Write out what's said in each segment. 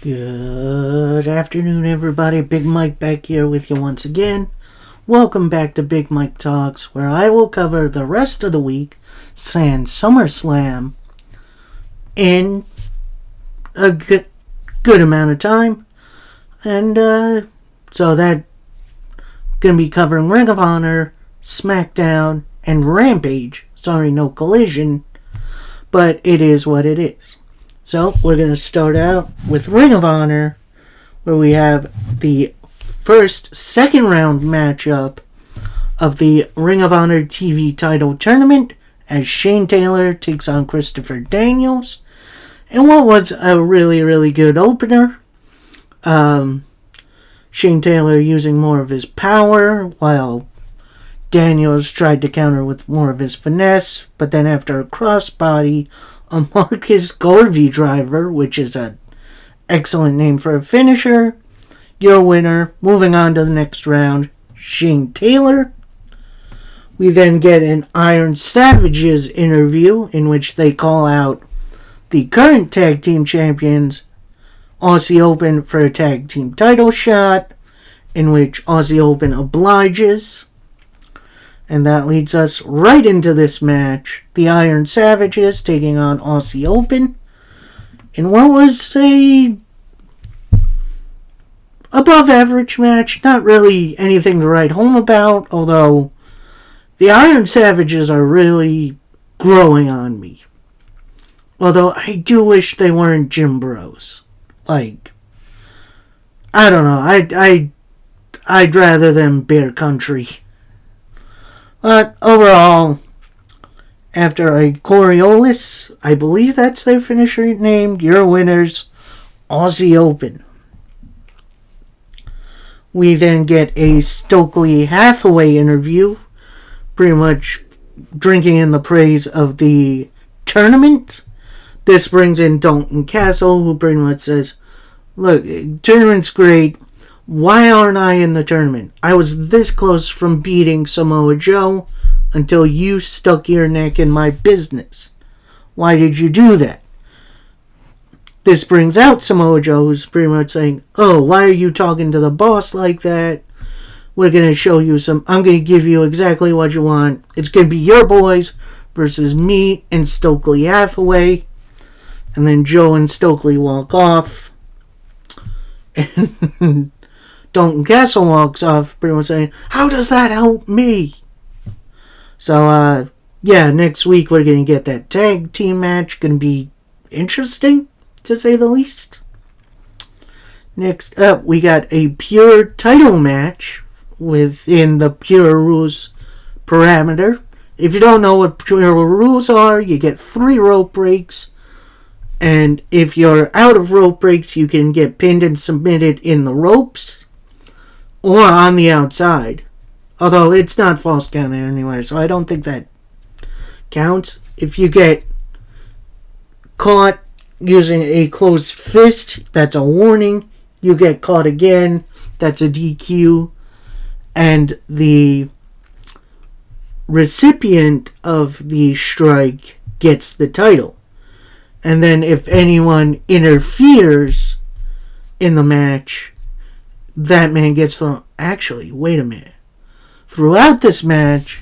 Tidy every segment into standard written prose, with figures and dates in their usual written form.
Good afternoon, everybody. Big Mike back here with you once again. Welcome back to Big Mike Talks, where I will cover the rest of the week, sans SummerSlam, in a good amount of time. And so that going to be covering Ring of Honor, SmackDown, and Rampage. Sorry, no Collision, but it is what it is. So, we're going to start out with Ring of Honor, where we have the second round matchup of the Ring of Honor TV title tournament as Shane Taylor takes on Christopher Daniels. And what was a really, really good opener. Shane Taylor using more of his power, while Daniels tried to counter with more of his finesse, but then after a crossbody, a Marcus Garvey driver, which is an excellent name for a finisher. Your winner. Moving on to the next round, Shane Taylor. We then get an Iron Savages interview in which they call out the current tag team champions, Aussie Open, for a tag team title shot, in which Aussie Open obliges. And that leads us right into this match. The Iron Savages taking on Aussie Open in what was a above average match. Not really anything to write home about, although the Iron Savages are really growing on me. Although I do wish they weren't gym bros. Like, I don't know. I'd rather them Bear Country. But overall, after a Coriolis, I believe that's their finisher name, your winners, Aussie Open. We then get a Stokely Hathaway interview, pretty much drinking in the praise of the tournament. This brings in Dalton Castle, who pretty much says, look, tournament's great. Why aren't I in the tournament? I was this close from beating Samoa Joe until you stuck your neck in my business. Why did you do that? This brings out Samoa Joe, who's pretty much saying, oh, why are you talking to the boss like that? We're going to show you I'm going to give you exactly what you want. It's going to be your boys versus me and Stokely Hathaway. And then Joe and Stokely walk off. And Dalton Castle walks off pretty much saying, how does that help me? So, next week we're going to get that tag team match. Going to be interesting, to say the least. Next up, we got a pure title match within the Pure Rules parameter. If you don't know what Pure Rules are, you get 3 rope breaks. And if you're out of rope breaks, you can get pinned and submitted in the ropes or on the outside. Although it's not false count anywhere, so I don't think that counts. If you get caught using a closed fist, that's a warning. You get caught again, that's a DQ. And the recipient of the strike gets the title. And then if anyone interferes in the match, that man gets thrown. Actually, wait a minute. Throughout this match,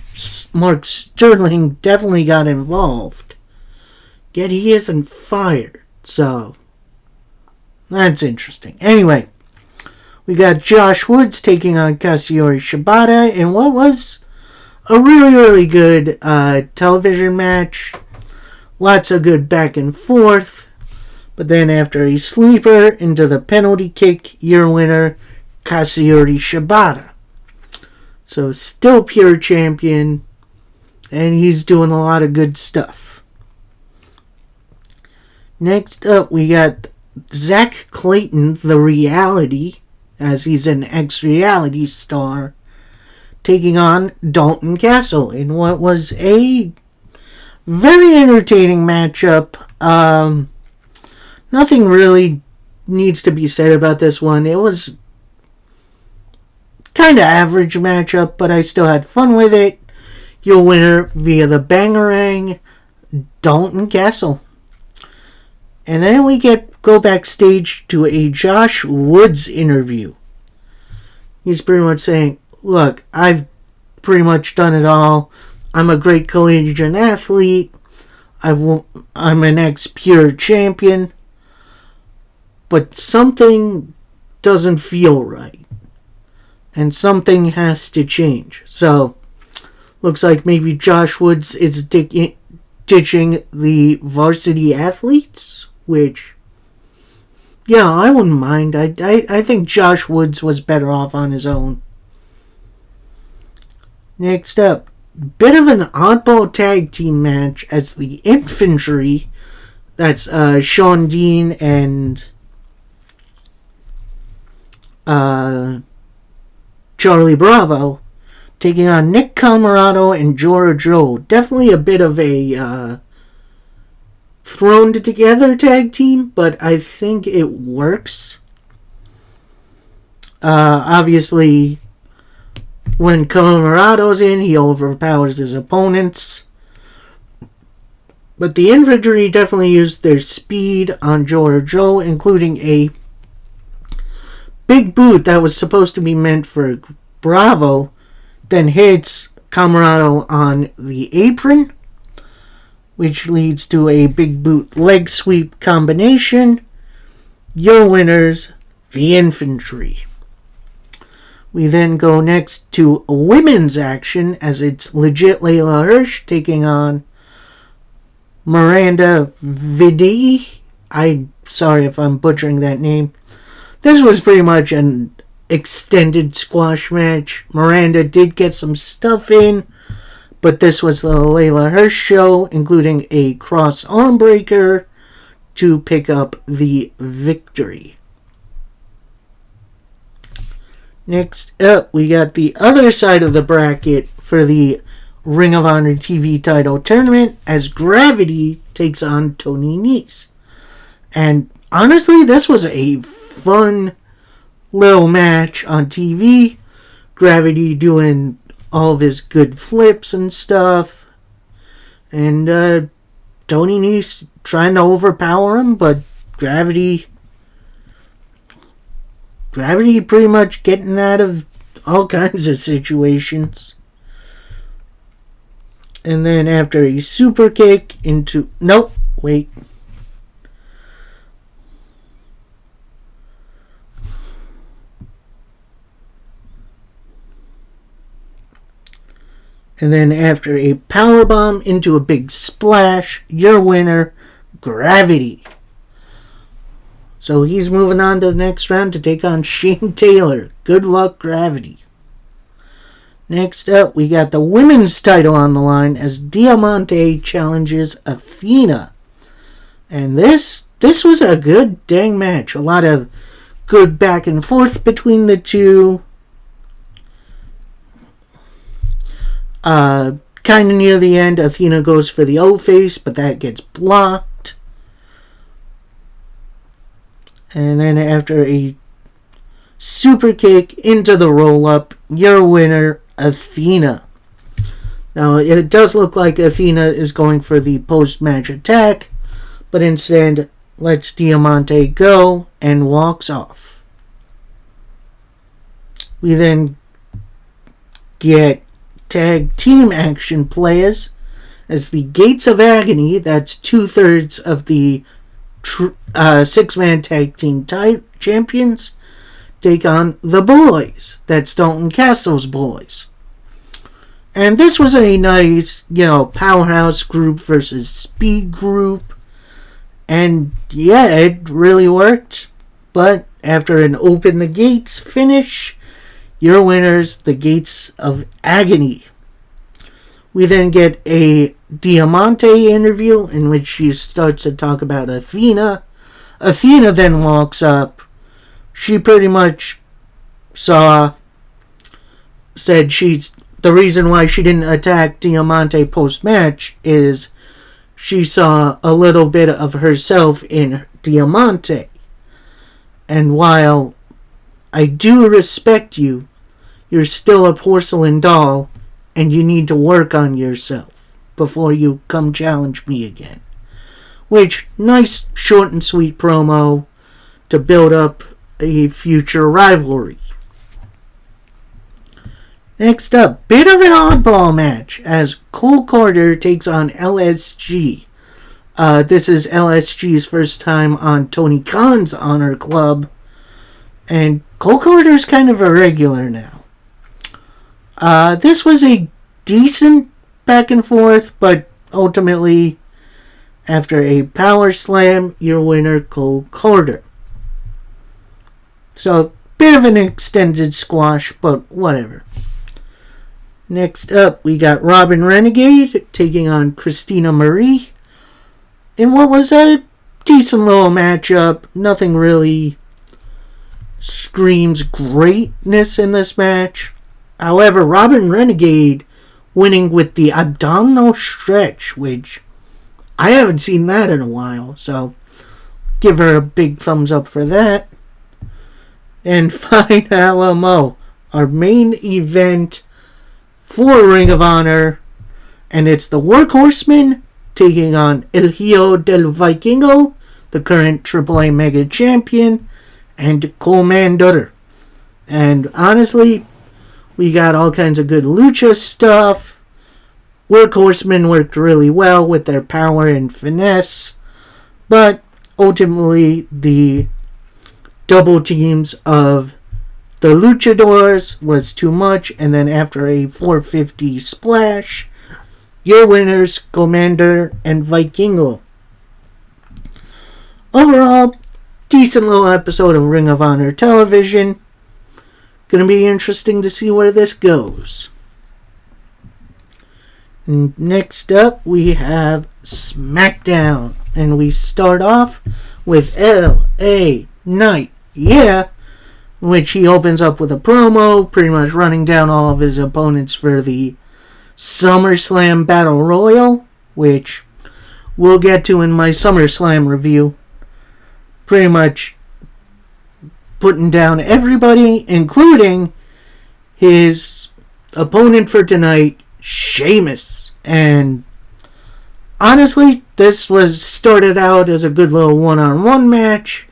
Mark Sterling definitely got involved. Yet he isn't fired. So, that's interesting. Anyway, we got Josh Woods taking on Katsuyori Shibata in what was a really, really good television match. Lots of good back and forth. But then after a sleeper into the penalty kick, your winner, Katsuyori Shibata. So still pure champion. And he's doing a lot of good stuff. Next up, we got Zach Clayton, the Reality, as he's an ex-reality star, taking on Dalton Castle in what was a very entertaining matchup. Nothing really needs to be said about this one. It was kind of average matchup, but I still had fun with it. Your winner via the Bangarang, Dalton Castle. And then we get go backstage to a Josh Woods interview. He's pretty much saying, look, I've pretty much done it all. I'm a great collegiate athlete. I'm an ex-pure champion. But something doesn't feel right. And something has to change. So, looks like maybe Josh Woods is ditching the varsity athletes, which, yeah, I wouldn't mind. I think Josh Woods was better off on his own. Next up, bit of an oddball tag team match as the Infantry, that's Sean Dean and Charlie Bravo, taking on Nick Comoroto and Jora Joe. Definitely a bit of a thrown together tag team, but I think it works. Obviously, when Comorato's in, he overpowers his opponents. But the Infantry definitely used their speed on Jora Joe, including a big boot that was supposed to be meant for Bravo, then hits Comoroto on the apron, which leads to a big boot leg sweep combination. Your winners, the Infantry. We then go next to women's action, as it's legit Layla Hirsch taking on Miranda Vidi. I'm sorry if I'm butchering that name. This was pretty much an extended squash match. Miranda did get some stuff in, but this was the Layla Hirsch show, including a cross arm breaker to pick up the victory. Next up, we got the other side of the bracket for the Ring of Honor TV title tournament as Gravity takes on Tony Nese. And honestly, this was a fun little match on TV. Gravity doing all of his good flips and stuff. And Tony Nese trying to overpower him, but Gravity pretty much getting out of all kinds of situations. And then after a super kick into... Nope, wait. And then after a powerbomb into a big splash, your winner, Gravity. So he's moving on to the next round to take on Shane Taylor. Good luck, Gravity. Next up, we got the women's title on the line as Diamante challenges Athena. And this was a good dang match. A lot of good back and forth between the two. Kind of near the end, Athena goes for the O-face, but that gets blocked. And then after a super kick into the roll-up, your winner, Athena. Now, it does look like Athena is going for the post-match attack, but instead lets Diamante go and walks off. We then get tag team action players as the Gates of Agony, that's 2/3 of the six-man tag team champions, take on the boys. That's Dalton Castle's boys. And this was a nice, powerhouse group versus speed group. And yeah, it really worked. But after an open the gates finish, your winners, the Gates of Agony. We then get a Diamante interview in which she starts to talk about Athena. Athena then walks up. She pretty much said the reason why she didn't attack Diamante post-match is she saw a little bit of herself in Diamante. And while I do respect you, you're still a porcelain doll, and you need to work on yourself before you come challenge me again. Which, nice short and sweet promo to build up a future rivalry. Next up, bit of an oddball match as Cole Carter takes on LSG. This is LSG's first time on Tony Khan's Honor Club, and Cole Carter's kind of a regular now. This was a decent back and forth, but ultimately, after a power slam, your winner, Cole Carter. So, bit of an extended squash, but whatever. Next up, we got Robin Renegade taking on Christina Marie in what was a decent little matchup. Nothing really screams greatness in this match. However, Robin Renegade winning with the abdominal stretch, which I haven't seen that in a while, so give her a big thumbs up for that. And finally, our main event for Ring of Honor, and it's the Workhorsemen taking on El Hijo del Vikingo, the current AAA Mega Champion, and Commander. And honestly, we got all kinds of good lucha stuff. Workhorsemen worked really well with their power and finesse, but ultimately the double teams of the luchadors was too much, and then after a 450 splash, your winners, Commander and Vikingo. Overall, decent little episode of Ring of Honor television. Gonna be interesting to see where this goes. And next up, we have SmackDown. And we start off with LA Knight. Yeah. Which he opens up with a promo, pretty much running down all of his opponents for the SummerSlam Battle Royal, which we'll get to in my SummerSlam review. Pretty much putting down everybody, including his opponent for tonight, Sheamus. And honestly, this was started out as a good little one-on-one match.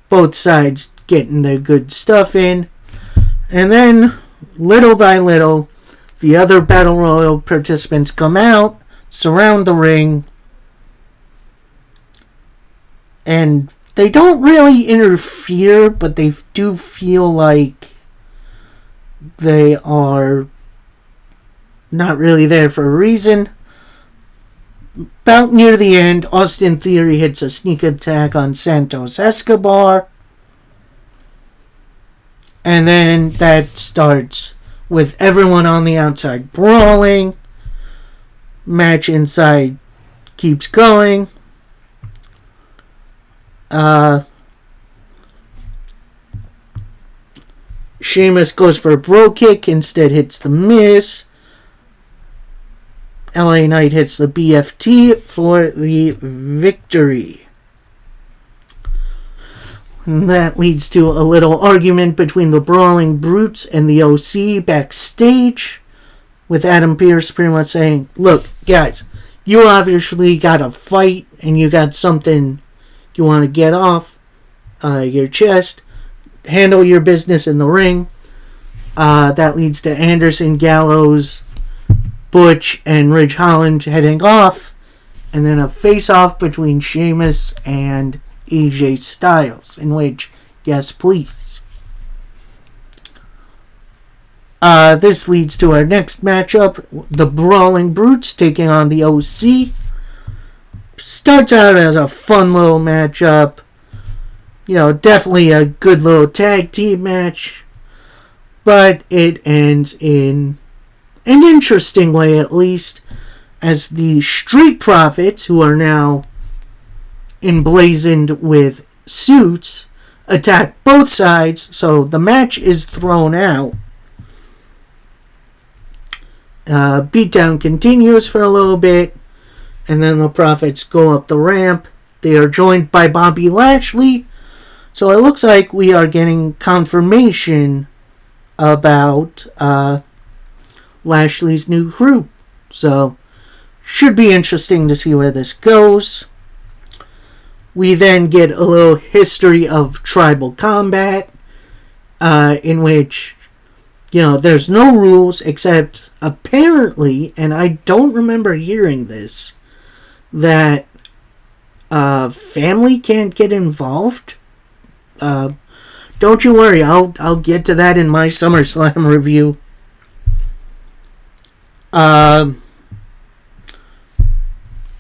Both sides getting their good stuff in. And then, little by little, the other Battle Royal participants come out, surround the ring, and they don't really interfere, but they do feel like they are not really there for a reason. About near the end, Austin Theory hits a sneak attack on Santos Escobar. And then that starts with everyone on the outside brawling. Match inside keeps going. Sheamus goes for a bro kick, instead hits the Miz. LA Knight hits the BFT for the victory. And that leads to a little argument between the Brawling Brutes and the OC backstage, with Adam Pearce pretty much saying, look, guys, you obviously got a fight and you got something you want to get off your chest. Handle your business in the ring. That leads to Anderson, Gallows, Butch, and Ridge Holland heading off, and then a face-off between Sheamus and AJ Styles, in which, yes please. This leads to our next matchup, the Brawling Brutes taking on the OC. Starts out as a fun little matchup. You know, definitely a good little tag team match. But it ends in an interesting way, at least, as the Street Profits, who are now emblazoned with suits, attack both sides, so the match is thrown out. Beatdown continues for a little bit, and then the Profits go up the ramp. They are joined by Bobby Lashley, so it looks like we are getting confirmation about Lashley's new crew. So, should be interesting to see where this goes. We then get a little history of tribal combat, in which, there's no rules except apparently, and I don't remember hearing this, that family can't get involved. Don't you worry, I'll get to that in my SummerSlam review.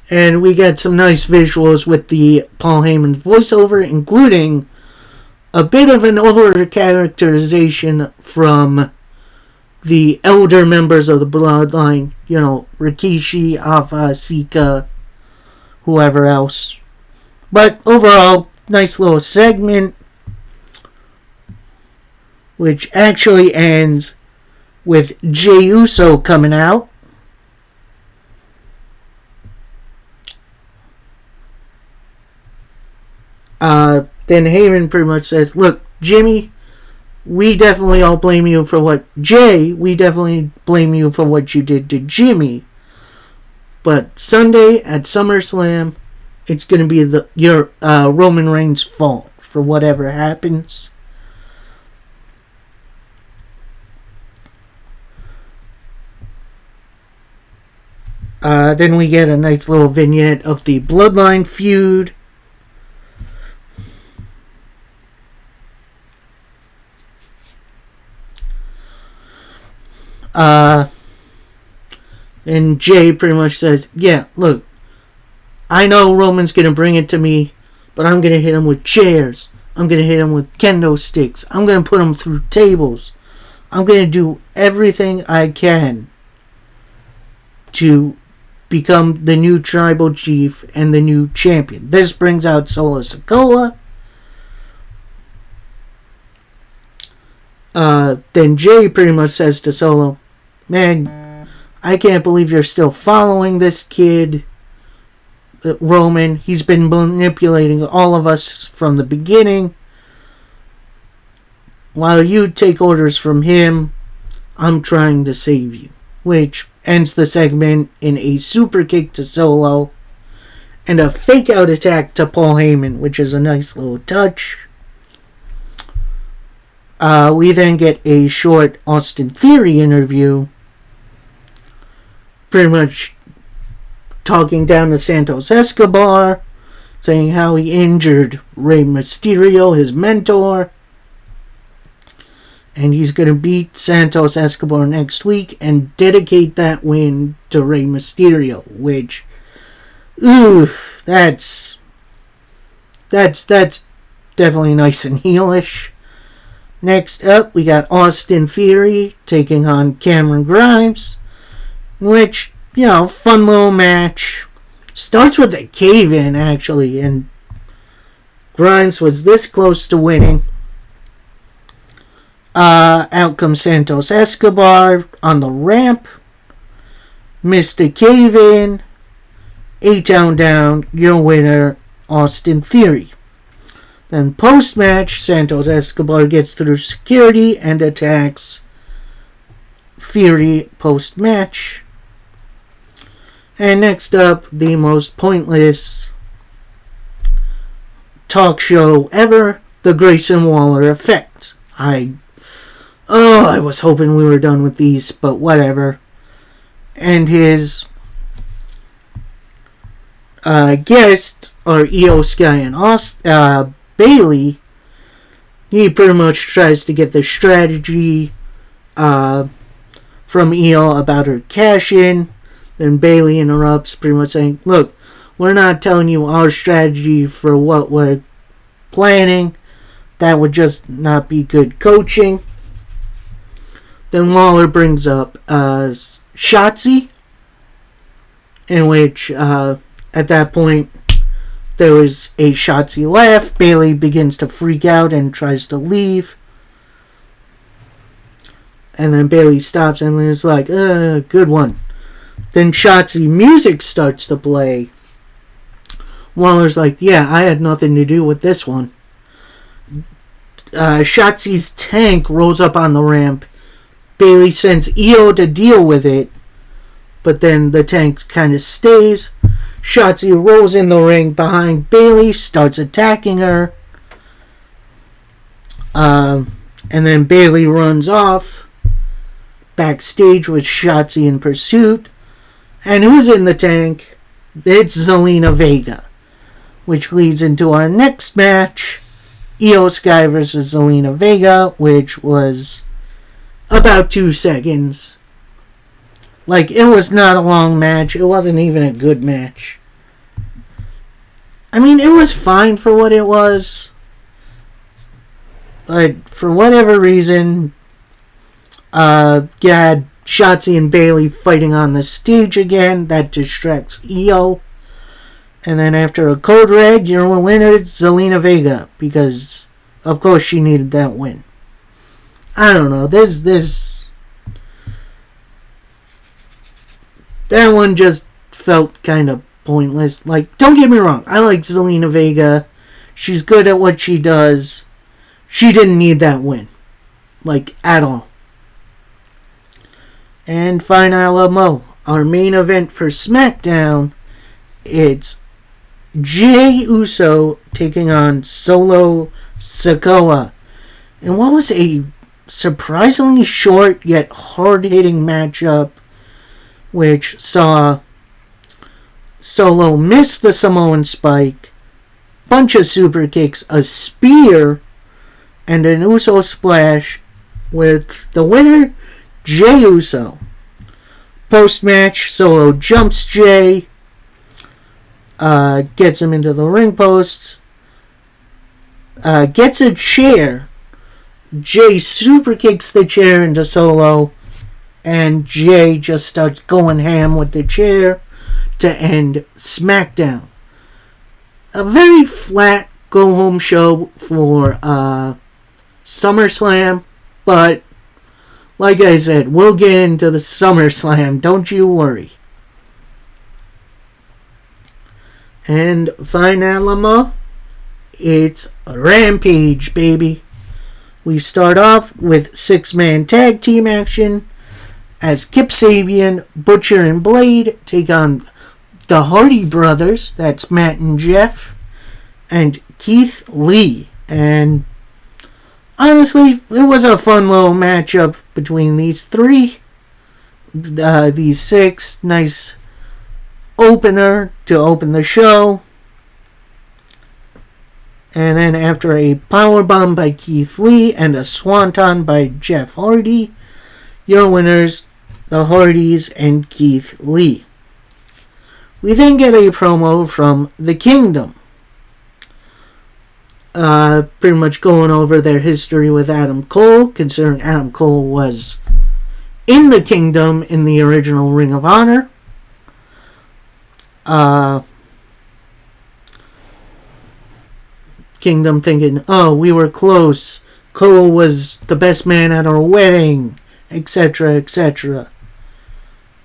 And we get some nice visuals with the Paul Heyman voiceover, including a bit of an over-characterization from the elder members of the Bloodline. Rikishi, Alpha, Sika, whoever else. But overall, nice little segment, which actually ends with Jey Uso coming out. Then Heyman pretty much says, look, Jimmy, we definitely all blame you for what... Jay, we definitely blame you for what you did to Jimmy. But Sunday at SummerSlam, it's going to be your Roman Reigns' fault for whatever happens. Then we get a nice little vignette of the Bloodline feud. And Jay pretty much says, yeah, look, I know Roman's going to bring it to me, but I'm going to hit him with chairs. I'm going to hit him with kendo sticks. I'm going to put him through tables. I'm going to do everything I can to become the new tribal chief and the new champion. This brings out Solo Sikoa. Then Jay pretty much says to Solo, man, I can't believe you're still following this kid, Roman. He's been manipulating all of us from the beginning. While you take orders from him, I'm trying to save you. Which ends the segment in a super kick to Solo and a fake out attack to Paul Heyman, which is a nice little touch. We then get a short Austin Theory interview, pretty much talking down to Santos Escobar, saying how he injured Rey Mysterio, his mentor, and he's going to beat Santos Escobar next week and dedicate that win to Rey Mysterio, which, that's definitely nice and heelish. Next up, we got Austin Theory taking on Cameron Grimes, which, fun little match. Starts with a cave-in, actually, and Grimes was this close to winning. Out comes Santos Escobar on the ramp. Missed a cave-in. 8 down, your winner, Austin Theory. Then post-match, Santos Escobar gets through security and attacks Theory post-match. And next up, the most pointless talk show ever, the Grayson Waller effect. I was hoping we were done with these, but whatever. And his guest are Io Sky and Bailey. He pretty much tries to get the strategy from Io about her cash-in. Then Bailey interrupts, pretty much saying, look, we're not telling you our strategy for what we're planning. That would just not be good coaching. Then Waller brings up Shotzi, in which at that point there was a Shotzi laugh. Bailey begins to freak out and tries to leave. And then Bailey stops and is like, good one. Then Shotzi music starts to play. Waller's like, yeah, I had nothing to do with this one. Shotzi's tank rolls up on the ramp. Bailey sends Io to deal with it, but then the tank kind of stays. Shotzi rolls in the ring behind Bayley, starts attacking her. And then Bayley runs off backstage with Shotzi in pursuit. And who's in the tank? It's Zelina Vega. Which leads into our next match. Io Sky versus Zelina Vega, which was about 2 seconds. Like, it was not a long match. It wasn't even a good match. I mean, it was fine for what it was. But for whatever reason, you had Shotzi and Bayley fighting on the stage again. That distracts Io. And then after a code red, your winner is Zelina Vega. Because, of course, she needed that win. I don't know. That one just felt kind of pointless. Like, don't get me wrong. I like Zelina Vega. She's good at what she does. She didn't need that win. Like, at all. And finally, our main event for SmackDown. It's Jey Uso taking on Solo Sikoa. And what was a surprisingly short yet hard-hitting matchup, which saw Solo miss the Samoan spike, bunch of super kicks, a spear, and an Uso splash, with the winner, Jey Uso. Post-match, Solo jumps Jey, gets him into the ring post, gets a chair. Jey super kicks the chair into Solo, and Jey just starts going ham with the chair to end SmackDown. A very flat go-home show for SummerSlam, but like I said, we'll get into the SummerSlam, don't you worry. And finally, it's Rampage, baby. We start off with 6-man tag team action as Kip Sabian, Butcher, and Blade take on the Hardy Brothers, that's Matt and Jeff, and Keith Lee. And honestly, it was a fun little matchup between these three. These 6, nice opener to open the show. And then after a powerbomb by Keith Lee and a swanton by Jeff Hardy, your winners, the Hardys and Keith Lee. We then get a promo from The Kingdom. Pretty much going over their history with Adam Cole, considering Adam Cole was in The Kingdom in the original Ring of Honor. Kingdom thinking, oh, we were close. Cole was the best man at our wedding, etc., etc.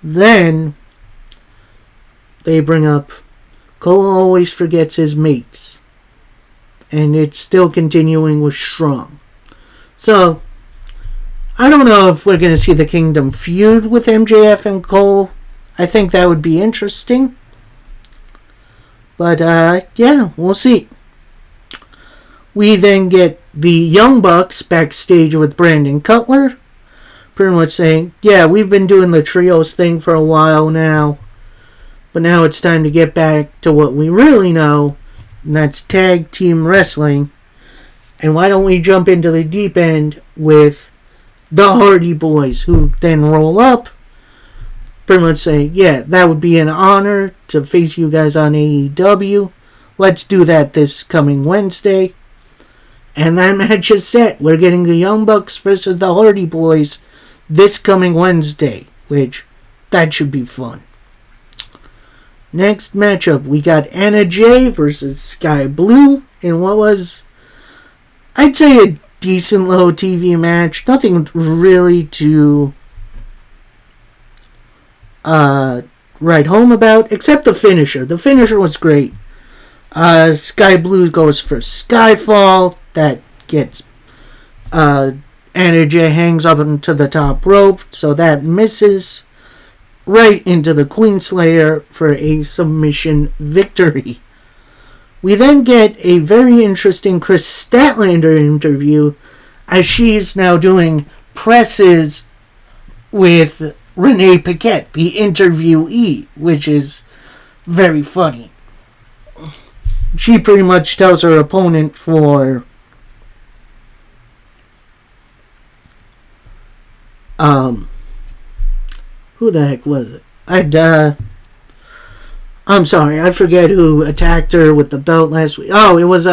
Then they bring up Cole always forgets his mates. And it's still continuing with Strong. So, I don't know if we're going to see the Kingdom feud with MJF and Cole. I think that would be interesting. But, yeah, we'll see. We then get the Young Bucks backstage with Brandon Cutler. Pretty much saying, yeah, we've been doing the trios thing for a while now. But now it's time to get back to what we really know. And that's tag team wrestling. And why don't we jump into the deep end with the Hardy Boys, who then roll up. Pretty much saying, yeah, that would be an honor to face you guys on AEW. Let's do that this coming Wednesday. And that match is set. We're getting the Young Bucks versus the Hardy Boys this coming Wednesday, which, that should be fun. Next matchup, we got Anna Jay versus Sky Blue in what was, I'd say, a decent little TV match. Nothing really to write home about, except the finisher. The finisher was great. Sky Blue goes for Skyfall. That gets Anna Jay hangs up into the top rope, so that misses. right into the Queenslayer for a submission victory. We then get a very interesting Chris Statlander interview as she's now doing presses with Renee Paquette, the interviewee, which is very funny. She pretty much tells her opponent for who the heck was it? I'm sorry, I forget who attacked her with the belt last week. Oh, it was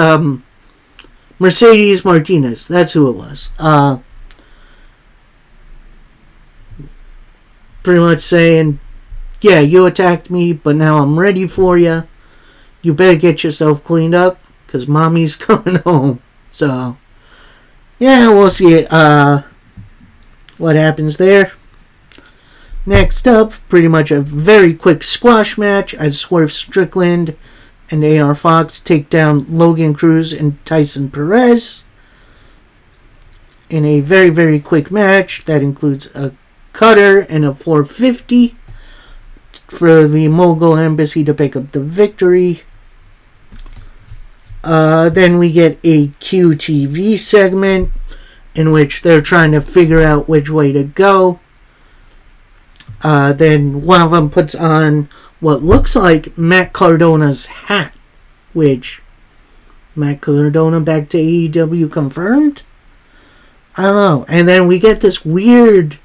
Mercedes Martinez. That's who it was. Pretty much saying, yeah, you attacked me, but now I'm ready for you. You better get yourself cleaned up, because mommy's coming home. So, yeah, we'll see what happens there. Next up, pretty much a very quick squash match as Swerve Strickland and AR Fox take down Logan Cruz and Tyson Perez in a very, very quick match that includes a cutter and a 450 for the Mogul Embassy to pick up the victory. Then we get a QTV segment in which they're trying to figure out which way to go. Then one of them puts on what looks like Matt Cardona's hat, which Matt Cardona back to AEW confirmed? I don't know. And then we get this weird,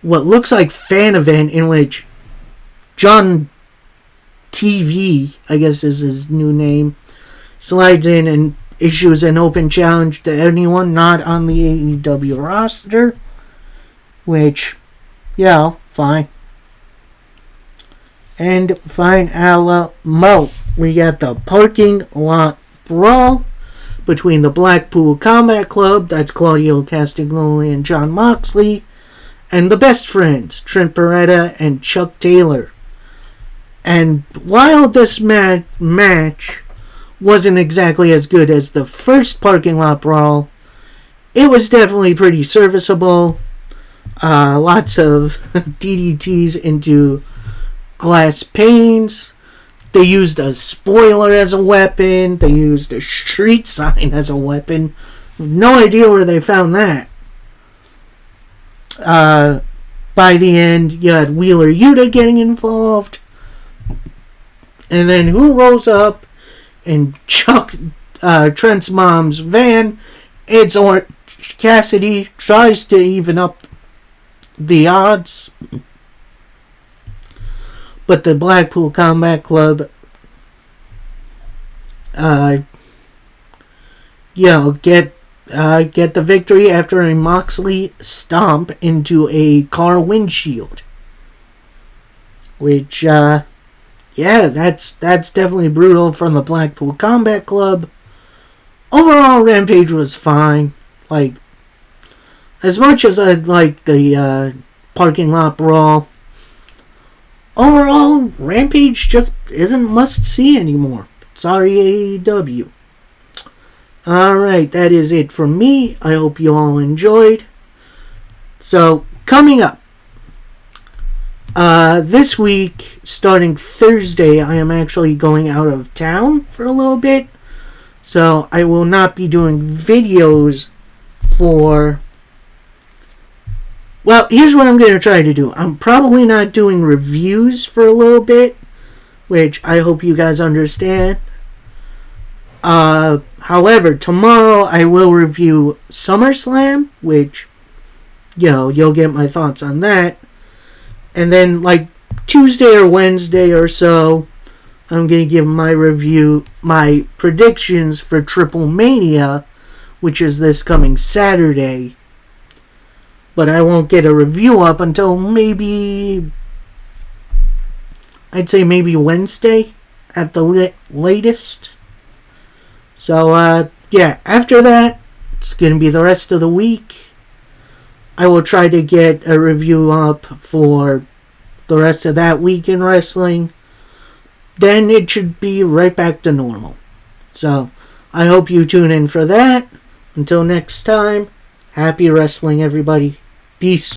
what looks like fan event in which John TV, I guess is his new name, slides in and issues an open challenge to anyone not on the AEW roster, which, yeah, fine. And fine a la Mo. We got the parking lot brawl between the Blackpool Combat Club, that's Claudio Castagnoli and Jon Moxley, and the Best Friends, Trent Beretta and Chuck Taylor. And while this match wasn't exactly as good as the first parking lot brawl, it was definitely pretty serviceable. Lots of DDTs into glass panes. They used a spoiler as a weapon. They used a street sign as a weapon. No idea where they found that. By the end, you had Wheeler Yuta getting involved. And then who rolls up and chucks Trent's mom's van? It's Orange Cassidy. Tries to even up the odds. But the Blackpool Combat Club, get the victory after a Moxley stomp into a car windshield. Which, that's definitely brutal from the Blackpool Combat Club. Overall, Rampage was fine. Like, as much as I like the parking lot brawl, overall, Rampage just isn't must-see anymore. Sorry, AEW. Alright, that is it from me. I hope you all enjoyed. So, coming up, this week, starting Thursday, I am actually going out of town for a little bit. So, I will not be doing videos for... Well, here's what I'm going to try to do. I'm probably not doing reviews for a little bit, which I hope you guys understand. However, tomorrow I will review SummerSlam, which, you'll get my thoughts on that. And then, like, Tuesday or Wednesday or so, I'm going to give my predictions for Triple Mania, which is this coming Saturday. But I won't get a review up until I'd say maybe Wednesday at the latest. So, after that, it's going to be the rest of the week. I will try to get a review up for the rest of that week in wrestling. Then it should be right back to normal. So, I hope you tune in for that. Until next time, happy wrestling, everybody. Peace.